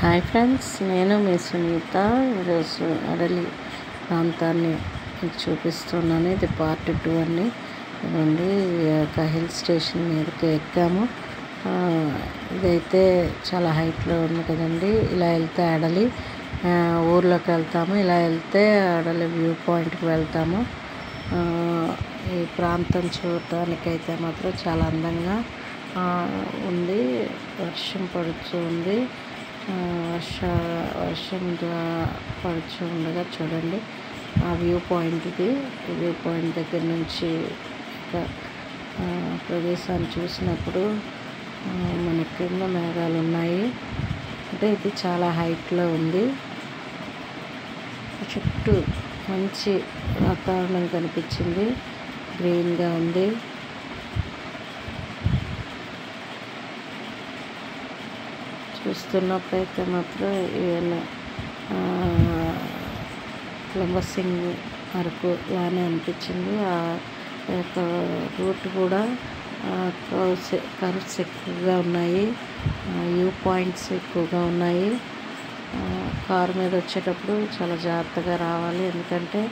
Hi friends, నేను మీ సునీత. ఈరోజు అడలి ప్రాంతాన్ని మీకు చూపిస్తున్నాను. ఇది పార్ట్ 2 అండి. ఇదండి ఒక హిల్ స్టేషన్ మీదకి ఎక్కాము. ఇదైతే చాలా హైట్లో ఉంది కదండి. ఇలా వెళ్తే అడలి ఊర్లోకి వెళ్తాము. ఇలా వెళ్తే అడలి వ్యూ పాయింట్కి వెళ్తాము. ఈ ప్రాంతం చూడటానికైతే మాత్రం చాలా అందంగా ఉంది. వర్షం పడుతూ ఉంది. వర్షం పడుతూ ఉండగా చూడండి ఆ వ్యూ పాయింట్. ఇది వ్యూ పాయింట్ దగ్గర నుంచి ప్రదేశాన్ని చూసినప్పుడు మన కింద మేఘాలు ఉన్నాయి. అంటే ఇది చాలా హైట్లో ఉంది. చుట్టూ మంచి వాతావరణం కనిపించింది. గ్రీన్గా ఉంది. చూస్తున్నప్పుడైతే మాత్రం ఈవెన్ లంబసింగ్ అరకు లానే అనిపించింది. ఆ యొక్క రూట్ కూడా కర్వ్స్ ఎక్కువగా ఉన్నాయి. వ్యూ పాయింట్స్ ఎక్కువగా ఉన్నాయి. కారు మీద వచ్చేటప్పుడు చాలా జాగ్రత్తగా రావాలి. ఎందుకంటే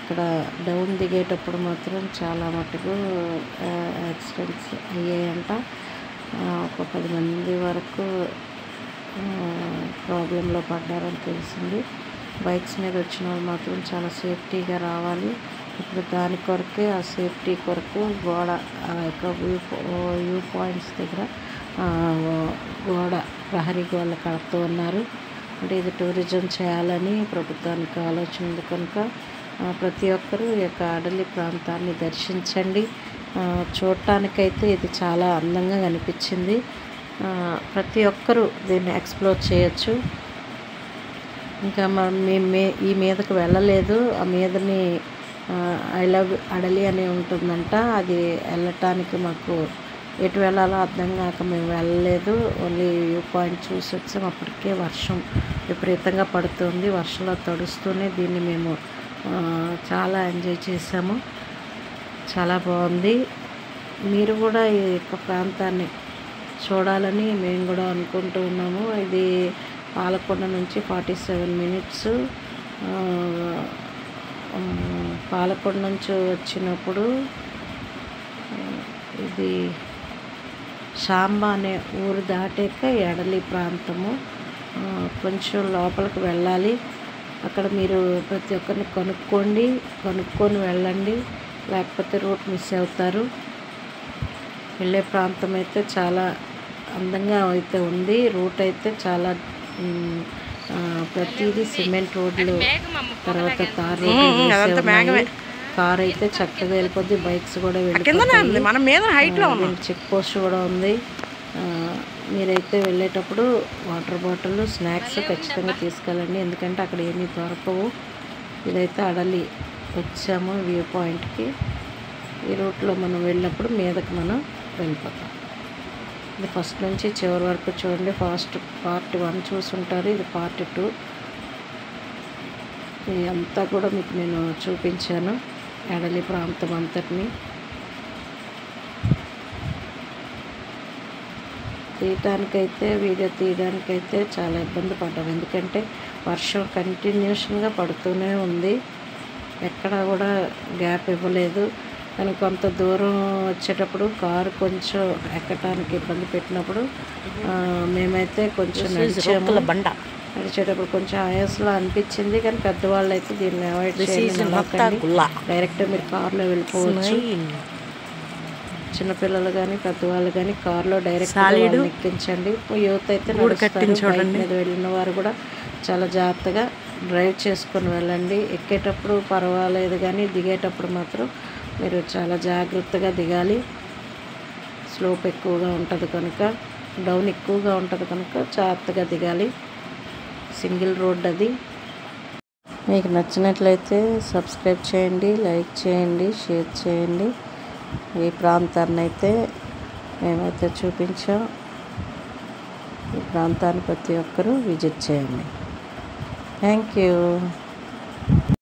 ఇక్కడ డౌన్ దిగేటప్పుడు మాత్రం చాలా మటుకు యాక్సిడెంట్స్ అయ్యాయంట. ఒక 10 మంది వరకు ప్రాబ్లంలో పడ్డారని తెలిసింది. బైక్స్ మీద వచ్చిన వాళ్ళు మాత్రం చాలా సేఫ్టీగా రావాలి. ఇప్పుడు దాని కొరకే, ఆ సేఫ్టీ కొరకు గోడ యొక్క వ్యూ పాయింట్స్ దగ్గర ప్రహరీ గోడలు కడుతూ ఉన్నారు. అంటే ఇది టూరిజం చేయాలని ప్రభుత్వానికి ఆలోచన ఉంది కనుక ప్రతి ఒక్కరూ ఈ యొక్క అడలి ప్రాంతాన్ని దర్శించండి. చూడటానికైతే ఇది చాలా అందంగా కనిపించింది. ప్రతి ఒక్కరూ దీన్ని ఎక్స్ప్లోర్ చేయొచ్చు. ఇంకా ఈ మీదకు వెళ్ళలేదు. ఆ మీదని ఐ లవ్ అడలి అని ఉంటుందంట. అది వెళ్ళటానికి మాకు ఎటు వెళ్ళాలో అర్థం కాక మేము వెళ్ళలేదు. ఓన్లీ వ్యూ పాయింట్ చూసి వచ్చాం. అప్పటికే వర్షం విపరీతంగా పడుతుంది. వర్షంలో తడుస్తూనే దీన్ని మేము చాలా ఎంజాయ్ చేసాము. చాలా బాగుంది. మీరు కూడా ఈ యొక్క ప్రాంతాన్ని చూడాలని మేము కూడా అనుకుంటూ ఉన్నాము. ఇది పాలకొండ నుంచి 47 మినిట్స్. పాలకొండ నుంచి వచ్చినప్పుడు ఇది శాంబ అనే ఊరు దాటాక ఎడలి ప్రాంతము. కొంచెం లోపలికి వెళ్ళాలి. అక్కడ మీరు ప్రతి ఒక్కరిని కనుక్కొని వెళ్ళండి, లేకపోతే రూట్ మిస్ అవుతారు. వెళ్ళే ప్రాంతం అయితే చాలా అందంగా అయితే ఉంది. రూట్ అయితే చాలా ప్రతిదీ సిమెంట్ రోడ్లు, తర్వాత తార్ రోడ్లు. కార్ అయితే చక్కగా వెళ్ళిపోద్ది. బైక్స్ కూడా వెళ్ళిపోతాయి. చెక్ పోస్ట్ కూడా ఉంది. మీరైతే వెళ్ళేటప్పుడు వాటర్ బాటిల్, స్నాక్స్ ఖచ్చితంగా తీసుకెళ్ళండి. ఎందుకంటే అక్కడ ఏమీ దొరకవు. ఇదైతే అడలి వచ్చాము వ్యూ పాయింట్కి. ఈ రూట్లో మనం వెళ్ళినప్పుడు మీదకి మనం వెళ్ళిపోతాం. ఇది ఫస్ట్ నుంచి చివరి వరకు చూడండి. పార్ట్ 1 చూసుంటారు. ఇది పార్ట్ 2. ఇదంతా కూడా మీకు నేను చూపించాను, అడలి ప్రాంతం అంతటిని. వీడియో తీయడానికైతే చాలా ఇబ్బంది పడ్డాం. ఎందుకంటే వర్షం కంటిన్యూషన్గా పడుతూనే ఉంది. ఎక్కడా కూడా గ్యాప్ ఇవ్వలేదు. కానీ కొంత దూరం వచ్చేటప్పుడు కారు కొంచెం ఎక్కడానికి ఇబ్బంది పెట్టినప్పుడు మేమైతే కొంచెం నడిచేటప్పుడు కొంచెం ఆయాసంలో అనిపించింది. కానీ పెద్దవాళ్ళు అయితే దీన్ని అవాయిడ్ చేయాలి. డైరెక్ట్గా మీరు కారులో వెళ్ళిపోవచ్చు. చిన్నపిల్లలు కానీ పెద్దవాళ్ళు కానీ కారులో డైరెక్ట్గా ఎక్కించండి. యూత్ అయితే బైక్ మీద వెళ్ళిన వారు కూడా చాలా జాగ్రత్తగా డ్రైవ్ చేసుకొని వెళ్ళండి. ఎక్కేటప్పుడు పర్వాలేదు, కానీ దిగేటప్పుడు మాత్రం మీరు చాలా జాగ్రత్తగా దిగాలి. స్లోప్ ఎక్కువగా ఉంటుంది కనుక, డౌన్ ఎక్కువగా ఉంటుంది కనుక జాగ్రత్తగా దిగాలి. సింగిల్ రోడ్ అది. మీకు నచ్చినట్లయితే సబ్స్క్రైబ్ చేయండి, లైక్ చేయండి, షేర్ చేయండి. ఈ ప్రాంతాన్ని అయితే మేమైతే చూపించాం. ఈ ప్రాంతాన్ని ప్రతి ఒక్కరూ విజిట్ చేయండి. Thank you.